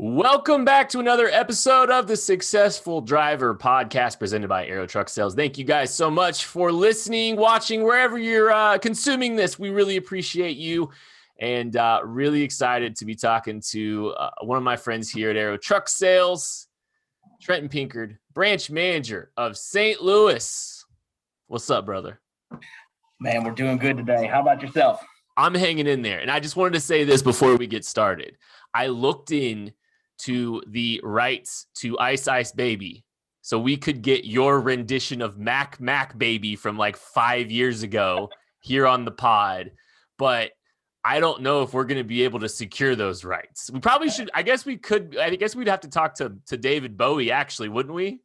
Welcome back to another episode of the Successful Driver podcast presented by Aero Truck Sales. Thank you guys so much for listening, watching, wherever you're consuming this. We really appreciate you and really excited to be talking to one of my friends here at Aero Truck Sales, Trenton Pinckard, branch manager of St. Louis. What's up, brother? Man, we're doing good today. How about yourself? I'm hanging in there. And I just wanted to say this before we get started. I looked in to the rights to Ice Ice Baby, so we could get your rendition of Mac Baby from like 5 years ago here on the pod, but I don't know if we're going to be able to secure those rights. We probably should. I guess we'd have to talk to David Bowie, actually, wouldn't we?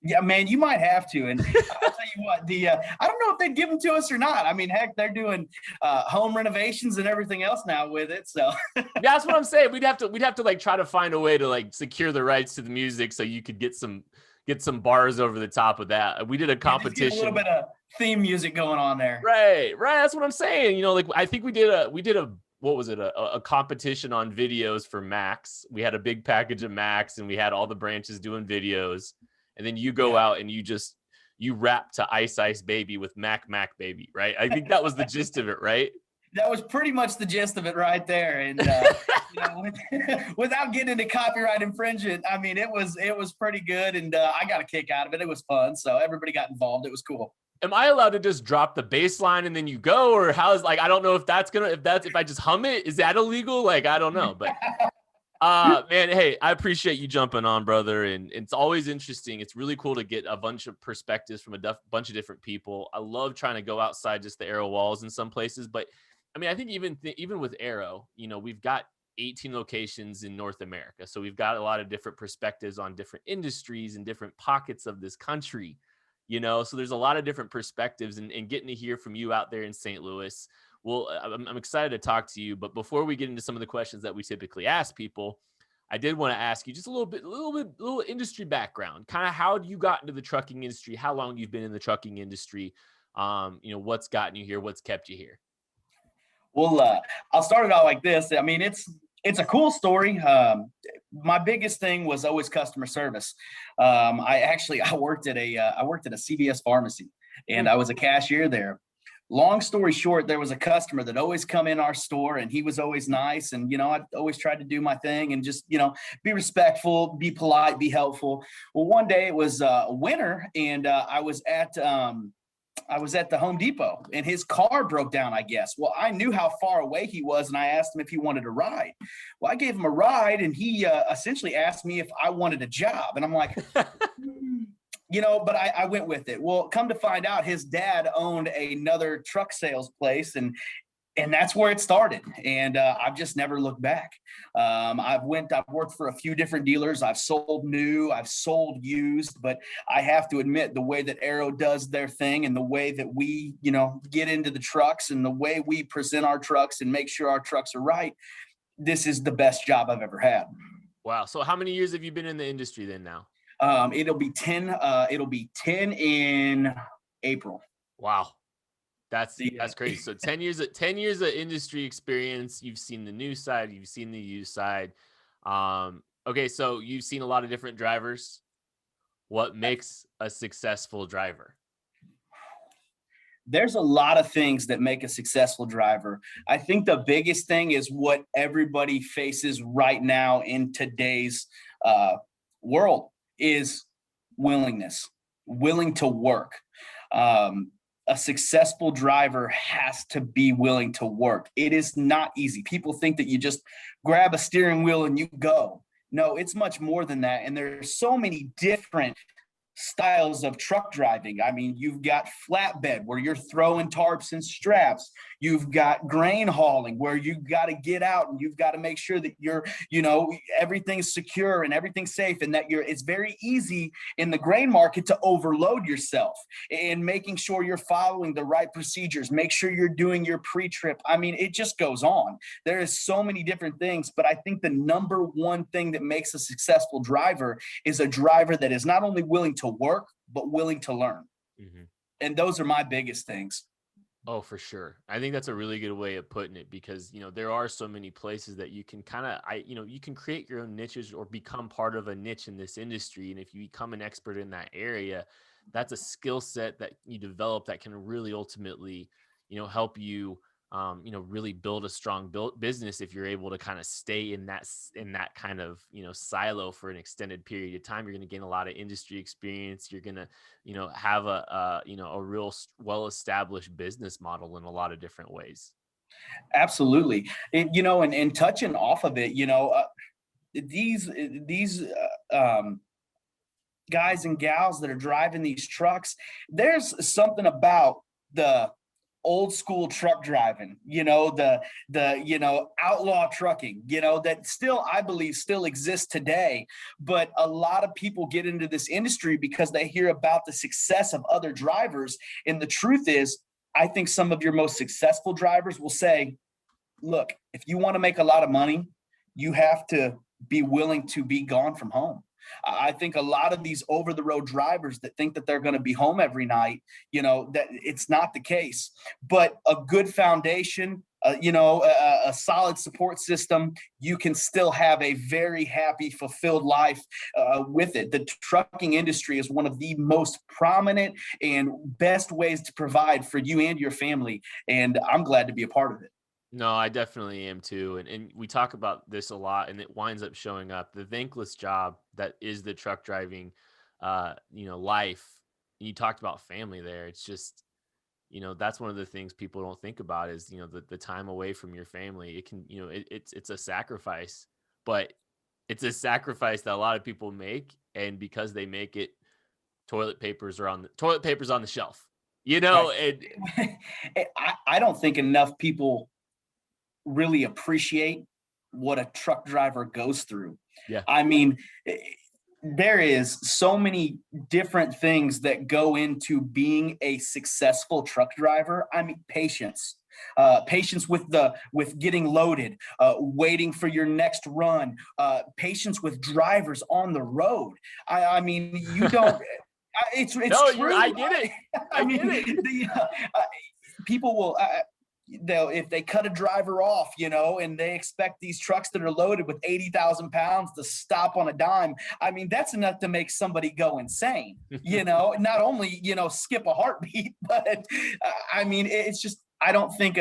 Yeah, man, you mimight have to. And I'll tell you what, I don't know if they'd give them to us or not. I mean, heck, they're doing home renovations and everything else now with it. So yeah, that's what I'm saying. We'd have to like try to find a way to like secure the rights to the music so you could get some bars over the top of that. We did a competition. A little bit of theme music going on there. Right. That's what I'm saying. You know, like I think we did a what was it? A competition on videos for Macs. We had a big package of Macs and we had all the branches doing videos. And then you go out and you rap to Ice Ice Baby with Mac Baby, right? I think that was the gist of it, right? That was pretty much the gist of it right there. And without getting into copyright infringement, I mean, it was pretty good, and I got a kick out of it. It was fun, so everybody got involved. It was cool. Am I allowed to just drop the bass line and then you go, or how's like I don't know if I just hum it, is that illegal? Like I don't know, but. Man, hey, I appreciate you jumping on, brother. And it's always interesting. It's really cool to get a bunch of perspectives from a bunch of different people. I love trying to go outside just the Aero walls in some places. But I mean, I think even with Aero, you know, we've got 18 locations in North America. So we've got a lot of different perspectives on different industries and different pockets of this country, you know, so there's a lot of different perspectives and getting to hear from you out there in St. Louis. Well, I'm excited to talk to you, but before we get into some of the questions that we typically ask people, I did want to ask you just a little industry background, kind of how you got into the trucking industry, how long you've been in the trucking industry, you know, what's gotten you here, what's kept you here. Well, I'll start it out like this. I mean, it's a cool story. My biggest thing was always customer service. I worked at a CVS pharmacy, and I was a cashier there. Long story short, there was a customer that always come in our store, and he was always nice. And, you know, I always tried to do my thing and just, you know, be respectful, be polite, be helpful. Well, one day it was winter, and I was at the Home Depot, and his car broke down, I guess. Well, I knew how far away he was, and I asked him if he wanted a ride. Well, I gave him a ride, and he essentially asked me if I wanted a job. And I'm like, you know, but I went with it. Well, come to find out, his dad owned another truck sales place, and that's where it started. And I've just never looked back. I've worked for a few different dealers. I've sold new, I've sold used, but I have to admit the way that Aero does their thing and the way that we, you know, get into the trucks and the way we present our trucks and make sure our trucks are right, this is the best job I've ever had. Wow. So how many years have you been in the industry then now? It'll be 10 in April. Wow. That's crazy. So 10 years of industry experience. You've seen the new side, you've seen the used side. Okay. So you've seen a lot of different drivers. What makes a successful driver? There's a lot of things that make a successful driver. I think the biggest thing is what everybody faces right now in today's world is willing to work. A successful driver has to be willing to work. It is not easy. People think that you just grab a steering wheel and you go. No, it's much more than that. And there's so many different styles of truck driving. I mean, you've got flatbed where you're throwing tarps and straps. You've got grain hauling where you've got to get out and you've got to make sure that you're, you know, everything's secure and everything's safe, and that it's very easy in the grain market to overload yourself and making sure you're following the right procedures, make sure you're doing your pre-trip. I mean, it just goes on. There is so many different things, but I think the number one thing that makes a successful driver is a driver that is not only willing to work, but willing to learn. Mm-hmm. And those are my biggest things. Oh, for sure. I think that's a really good way of putting it because, there are so many places that you can you can create your own niches or become part of a niche in this industry. And if you become an expert in that area, that's a skill set that you develop that can really ultimately, help you, really build a strong business if you're able to kind of stay in that kind of, silo for an extended period of time. You're going to gain a lot of industry experience. You're going to have a real well-established business model in a lot of different ways. Absolutely. And touching off of it, these guys and gals that are driving these trucks, there's something about the old school truck driving, the outlaw trucking, that still, I believe, still exists today. But a lot of people get into this industry because they hear about the success of other drivers. And the truth is, I think some of your most successful drivers will say, look, if you want to make a lot of money, you have to be willing to be gone from home. I think a lot of these over the road drivers that think that they're going to be home every night, that it's not the case. But a good foundation, a solid support system, you can still have a very happy, fulfilled life with it. The trucking industry is one of the most prominent and best ways to provide for you and your family. And I'm glad to be a part of it. No, I definitely am too. And we talk about this a lot and it winds up showing up. The thankless job that is the truck driving, life. You talked about family there. It's just, that's one of the things people don't think about is, the time away from your family. It can, it's a sacrifice, but it's a sacrifice that a lot of people make. And because they make it, toilet papers on the shelf, Right. and I don't think enough people really appreciate what a truck driver goes through. yeah. I mean, there is so many different things that go into being a successful truck driver. I mean, patience with getting loaded, waiting for your next run, patience with drivers on the road. I mean, you don't. It's No, true. I get it. I mean, get it. people will. They'll, if they cut a driver off, and they expect these trucks that are loaded with 80,000 pounds to stop on a dime. I mean, that's enough to make somebody go insane, not only, skip a heartbeat, but I mean, it's just, I don't think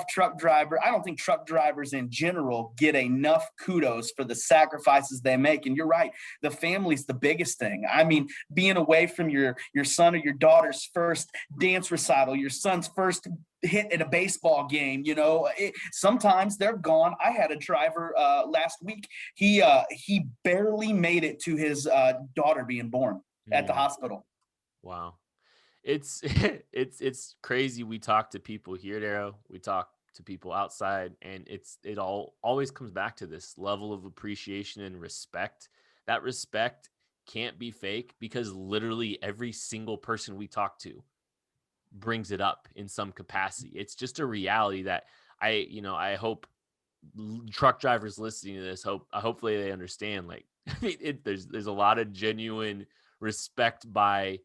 truck drivers in general get enough kudos for the sacrifices they make. And you're right, the family's the biggest thing. I mean, being away from your son or your daughter's first dance recital, your son's first hit at a baseball game, sometimes they're gone. I had a driver last week. He barely made it to his daughter being born at the hospital. Wow. It's it's crazy. We talk to people here at Arrow, we talk to people outside, and it all always comes back to this level of appreciation and respect. That respect can't be fake because literally every single person we talk to brings it up in some capacity. It's just a reality that I hope truck drivers listening to this hopefully they understand. Like, there's a lot of genuine respect by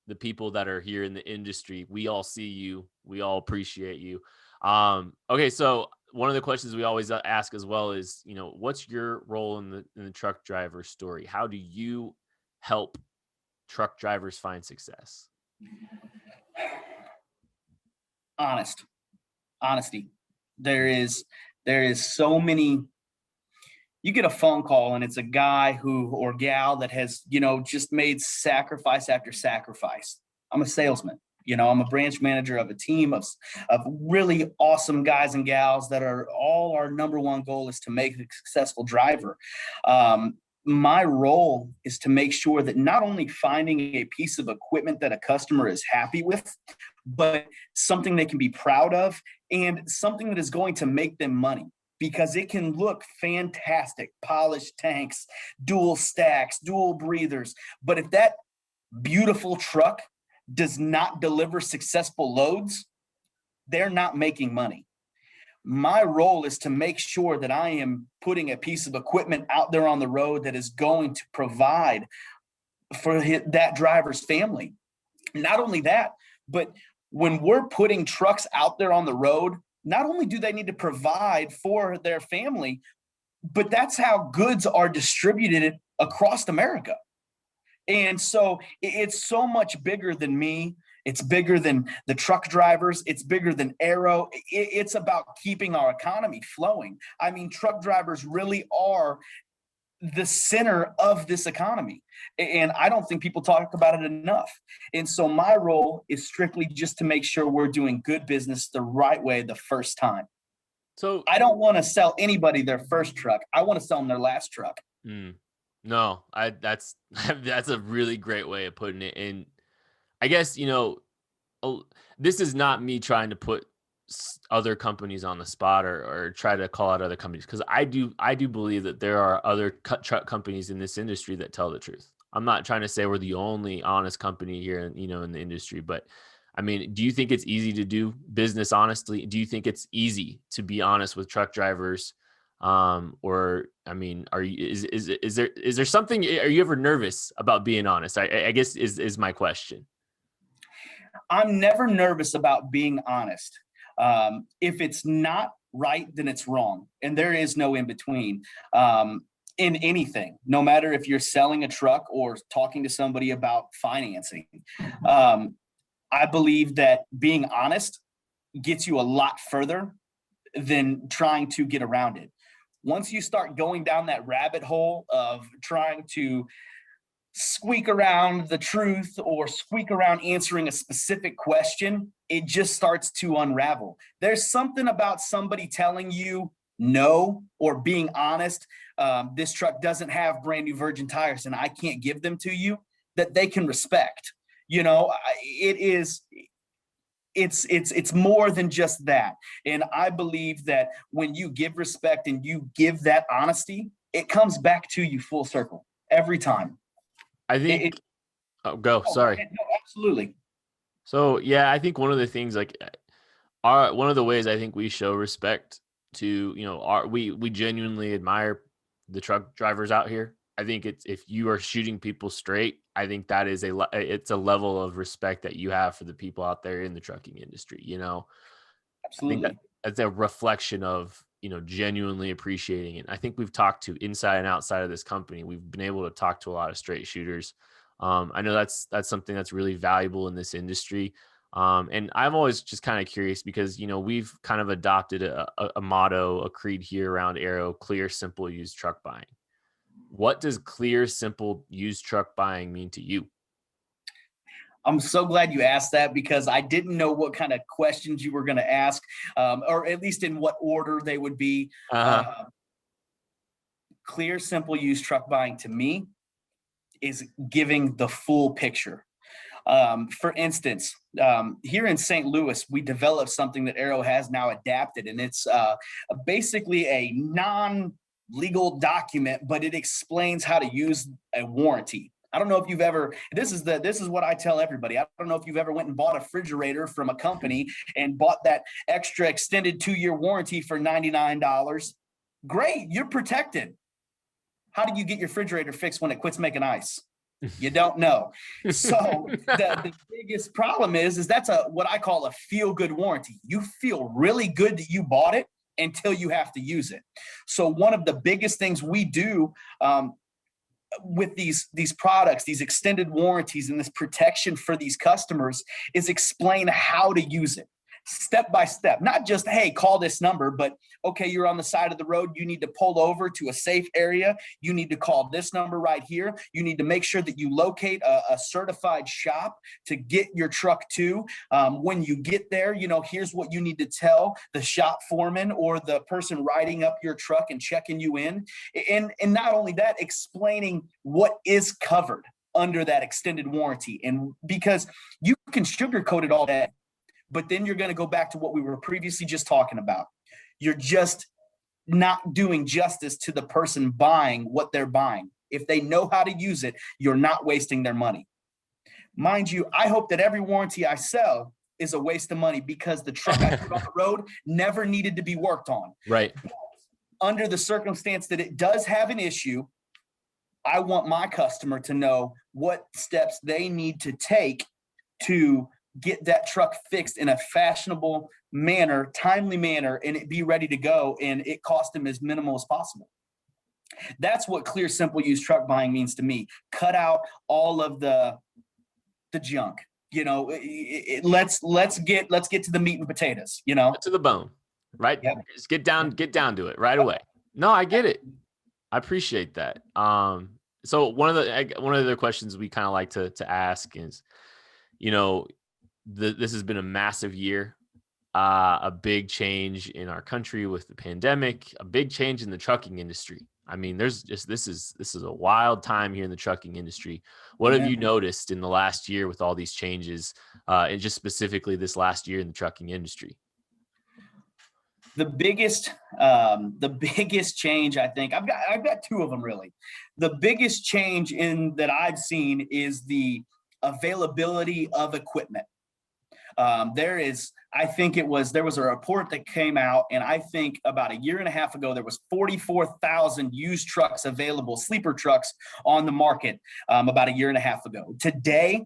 the people that are here in the industry. We all see you. We all appreciate you. Okay, so one of the questions we always ask as well is, what's your role in the truck driver story? How do you help truck drivers find success? Honesty. There is so many. You get a phone call and it's a guy who or gal that has, just made sacrifice after sacrifice. I'm a salesman. I'm a branch manager of a team of really awesome guys and gals that are all, our number one goal is to make a successful driver. My role is to make sure that not only finding a piece of equipment that a customer is happy with, but something they can be proud of and something that is going to make them money, because it can look fantastic, polished tanks, dual stacks, dual breathers. But if that beautiful truck does not deliver successful loads, they're not making money. My role is to make sure that I am putting a piece of equipment out there on the road that is going to provide for that driver's family. Not only that, but when we're putting trucks out there on the road, not only do they need to provide for their family, but that's how goods are distributed across America. And so it's so much bigger than me. It's bigger than the truck drivers. It's bigger than Arrow. It's about keeping our economy flowing. I mean, truck drivers really are the center of this economy. And I don't think people talk about it enough. And so my role is strictly just to make sure we're doing good business the right way the first time. So I don't want to sell anybody their first truck. I want to sell them their last truck. No, that's a really great way of putting it. And I guess, this is not me trying to put other companies on the spot or try to call out other companies, because I do believe that there are other truck companies in this industry that tell the truth. I'm not trying to say we're the only honest company here, in the industry, but I mean, do you think it's easy to do business honestly? Do you think it's easy to be honest with truck drivers? Or I mean, is there something, are you ever nervous about being honest? I guess is my question. I'm never nervous about being honest. If it's not right, then it's wrong. And there is no in between. In anything, no matter if you're selling a truck or talking to somebody about financing. I believe that being honest gets you a lot further than trying to get around it. Once you start going down that rabbit hole of trying to squeak around the truth or squeak around answering a specific question, it just starts to unravel. There's something about somebody telling you no, or being honest, this truck doesn't have brand new virgin tires and I can't give them to you, that they can respect. It's more than just that. And I believe that when you give respect and you give that honesty, it comes back to you full circle every time. I think sorry. No, absolutely. So yeah, I think one of the things, one of the ways I think we show respect to, we genuinely admire the truck drivers out here. I think if you are shooting people straight, I think that is it's a level of respect that you have for the people out there in the trucking industry. Absolutely. I think that's a reflection of, genuinely appreciating it. I think we've talked to inside and outside of this company. We've been able to talk to a lot of straight shooters. I know that's something that's really valuable in this industry. And I'm always just kind of curious because, we've kind of adopted a motto, a creed here around Arrow: clear, simple, used truck buying. What does clear, simple, used truck buying mean to you? I'm so glad you asked that, because I didn't know what kind of questions you were going to ask, or at least in what order they would be. Clear, simple, used truck buying to me is giving the full picture. For instance, here in St. Louis, we developed something that Arrow has now adapted, and it's basically a non-legal document, but it explains how to use a warranty. I don't know if you've ever, this is what I tell everybody. I don't know if you've ever went and bought a refrigerator from a company and bought that extra extended 2-year warranty for $99. Great, you're protected. How do you get your refrigerator fixed when it quits making ice? You don't know. So the biggest problem is that's what I call a feel-good warranty. You feel really good that you bought it until you have to use it. So one of the biggest things we do with these products, these extended warranties and this protection for these customers, is explain how to use it step by step. Not just, hey, call this number, but okay, you're on the side of the road, you need to pull over to a safe area, you need to call this number right here, you need to make sure that you locate a certified shop to get your truck to. When you get there, here's what you need to tell the shop foreman or the person riding up your truck and checking you in. And not only that, explaining what is covered under that extended warranty. And because you can sugarcoat it all day, but then you're going to go back to what we were previously just talking about. You're just not doing justice to the person buying what they're buying. If they know how to use it, you're not wasting their money. Mind you, I hope that every warranty I sell is a waste of money because the truck I put on the road never needed to be worked on. Right. But under the circumstance that it does have an issue, I want my customer to know what steps they need to take to get that truck fixed in a fashionable manner, timely manner, and it be ready to go, and it cost him as minimal as possible. That's what clear, simple used truck buying means to me. Cut out all of the junk. Let's get to the meat and potatoes. To the bone, right? Yep. Just get down to it right away. No, I get it. I appreciate that. So one of the other questions we kind of like to ask is, this has been a massive year, a big change in our country with the pandemic, a big change in the trucking industry. I mean, this is a wild time here in the trucking industry. What have you noticed in the last year with all these changes, and just specifically this last year in the trucking industry? The biggest change, I think, I've got two of them really. The biggest change that I've seen is the availability of equipment. There was a report that came out, and I think about a year and a half ago, there was 44,000 used trucks available, sleeper trucks on the market about a year and a half ago. Today,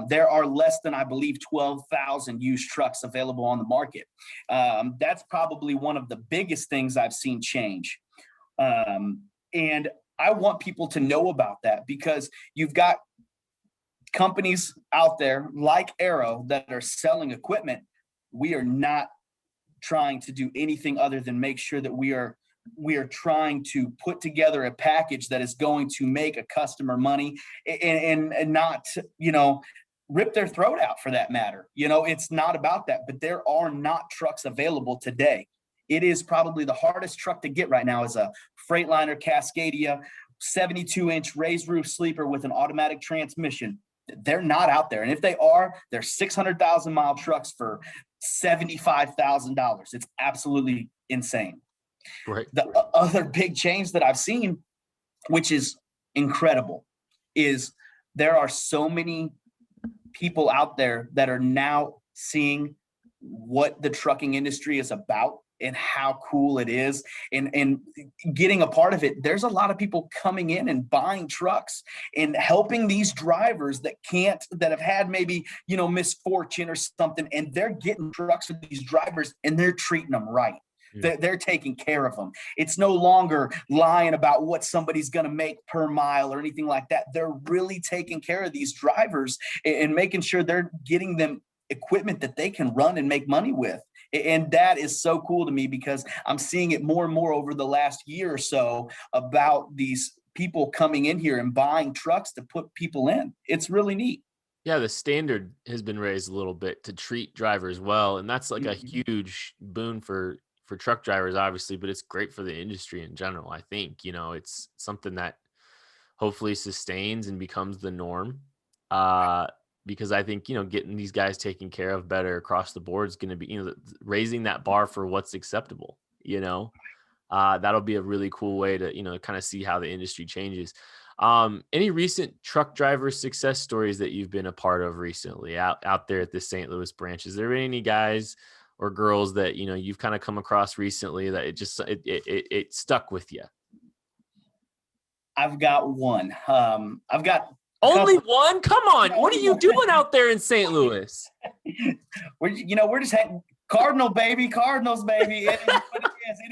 there are less than, I believe, 12,000 used trucks available on the market. That's probably one of the biggest things I've seen change. And I want people to know about that, because you've got companies out there like Arrow that are selling equipment. We are not trying to do anything other than make sure that we are trying to put together a package that is going to make a customer money and not, rip their throat out for that matter. It's not about that, but there are not trucks available today. It is probably the hardest truck to get right now is a Freightliner Cascadia 72-inch raised roof sleeper with an automatic transmission. They're not out there. And if they are, they're 600,000 mile trucks for $75,000. It's absolutely insane. Right. The other big change that I've seen, which is incredible, is there are so many people out there that are now seeing what the trucking industry is about and how cool it is, and getting a part of it. There's a lot of people coming in and buying trucks and helping these drivers that have had maybe, misfortune or something, and they're getting trucks with these drivers and they're treating them right. They're taking care of them. It's no longer lying about what somebody's going to make per mile or anything like that. They're really taking care of these drivers and making sure they're getting them equipment that they can run and make money with. And that is so cool to me, because I'm seeing it more and more over the last year or so about these people coming in here and buying trucks to put people in. It's really neat. Yeah, the standard has been raised a little bit to treat drivers well, and that's like a huge boon for truck drivers, obviously, but it's great for the industry in general. I think, it's something that hopefully sustains and becomes the norm. Because I think, getting these guys taken care of better across the board is going to be, raising that bar for what's acceptable, that'll be a really cool way to, kind of see how the industry changes. Any recent truck driver success stories that you've been a part of recently out there at the St. Louis branch? Is there any guys or girls that, you've kind of come across recently that it stuck with you? I've got one. I've got only one? Come on. What are you doing out there in St. Louis? We're just having Cardinals, baby. It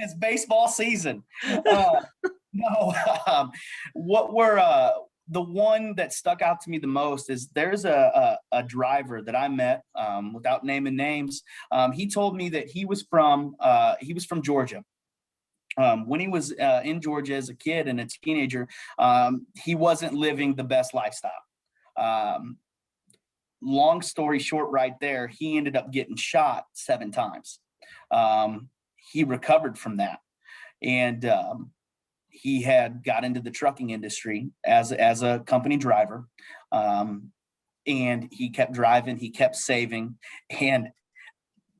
is baseball season. The one that stuck out to me the most is there's a driver that I met, without naming names. He told me that he was from Georgia. When he was in Georgia as a kid and a teenager, he wasn't living the best lifestyle. Long story short, right there, he ended up getting shot 7 times. He recovered from that, and he had got into the trucking industry as a company driver, and he kept driving, he kept saving, and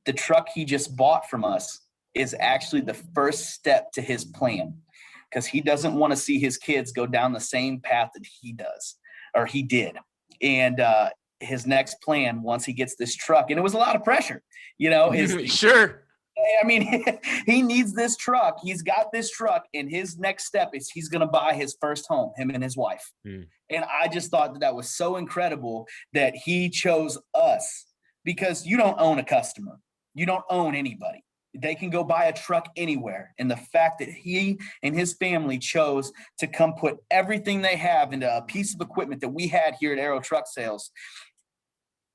the truck he just bought from us is actually the first step to his plan, because he doesn't want to see his kids go down the same path that he does, or he did. And his next plan, once he gets this truck, and it was a lot of pressure, Sure. I mean, he needs this truck. He's got this truck, and his next step is he's going to buy his first home, him and his wife. And I just thought that was so incredible that he chose us because you don't own a customer. You don't own anybody. They can go buy a truck anywhere. And the fact that he and his family chose to come put everything they have into a piece of equipment that we had here at Aero Truck Sales,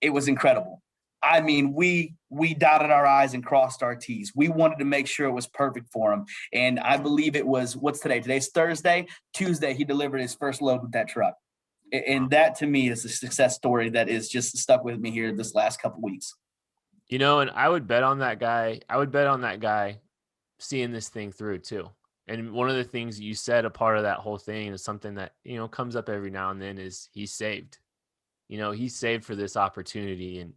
it was incredible. I mean, we dotted our I's and crossed our T's. We wanted to make sure it was perfect for him. And I believe it was, what's today? Today's Thursday. Tuesday, he delivered his first load with that truck. And that to me is a success story that is just stuck with me here this last couple of weeks. You know, and I would bet on that guy. I would bet on that guy seeing this thing through too. And one of the things you said, a part of that whole thing is something that, you know, comes up every now and then is he's saved. You know, he's saved for this opportunity. And,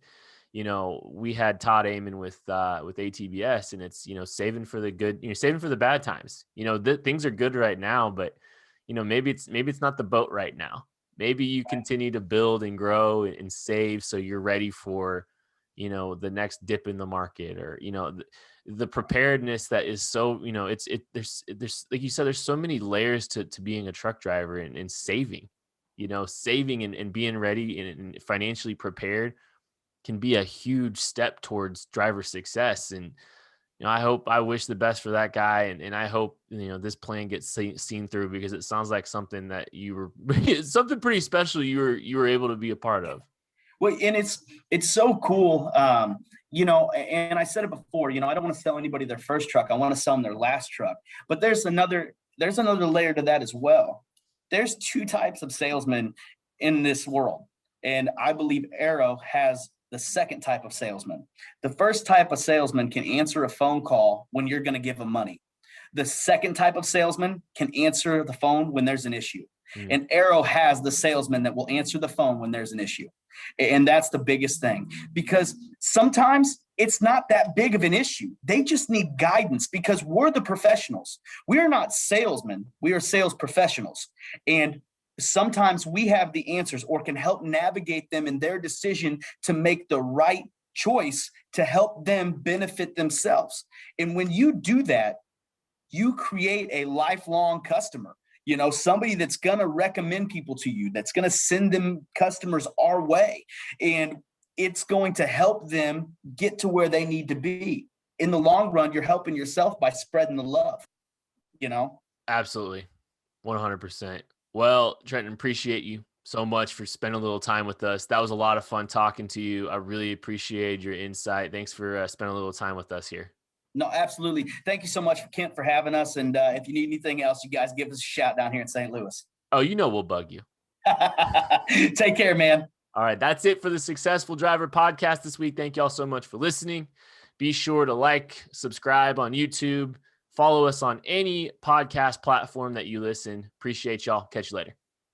you know, we had Todd Amon with ATBS, and it's, you know, saving for the good, you know, saving for the bad times. You know, things are good right now, but, you know, maybe it's not the boat right now. Maybe you continue to build and grow and save so you're ready for, you know, the next dip in the market, or, you know, the preparedness that is so, you know, there's like you said, there's so many layers to being a truck driver and saving, you know, saving and being ready and financially prepared can be a huge step towards driver success. And, you know, I wish the best for that guy. And I hope, you know, this plan gets seen through, because it sounds like something that something pretty special you were able to be a part of. Well, and it's so cool. You know, and I said it before, you know, I don't want to sell anybody their first truck. I want to sell them their last truck. But there's another layer to that as well. There's two types of salesmen in this world. And I believe Aero has the second type of salesman. The first type of salesman can answer a phone call when you're going to give them money. The second type of salesman can answer the phone when there's an issue. And Aero has the salesman that will answer the phone when there's an issue. And that's the biggest thing, because sometimes it's not that big of an issue. They just need guidance, because we're the professionals. We are not salesmen. We are sales professionals. And sometimes we have the answers or can help navigate them in their decision to make the right choice to help them benefit themselves. And when you do that, you create a lifelong customer. You know, somebody that's going to recommend people to you, that's going to send them customers our way. And it's going to help them get to where they need to be. In the long run, you're helping yourself by spreading the love, you know? Absolutely. 100%. Well, Trenton, appreciate you so much for spending a little time with us. That was a lot of fun talking to you. I really appreciate your insight. Thanks for spending a little time with us here. No, absolutely. Thank you so much, Kent, for having us. And if you need anything else, you guys give us a shout down here in St. Louis. Oh, you know, we'll bug you. Take care, man. All right. That's it for the Successful Driver podcast this week. Thank y'all so much for listening. Be sure to like, subscribe on YouTube, follow us on any podcast platform that you listen. Appreciate y'all. Catch you later.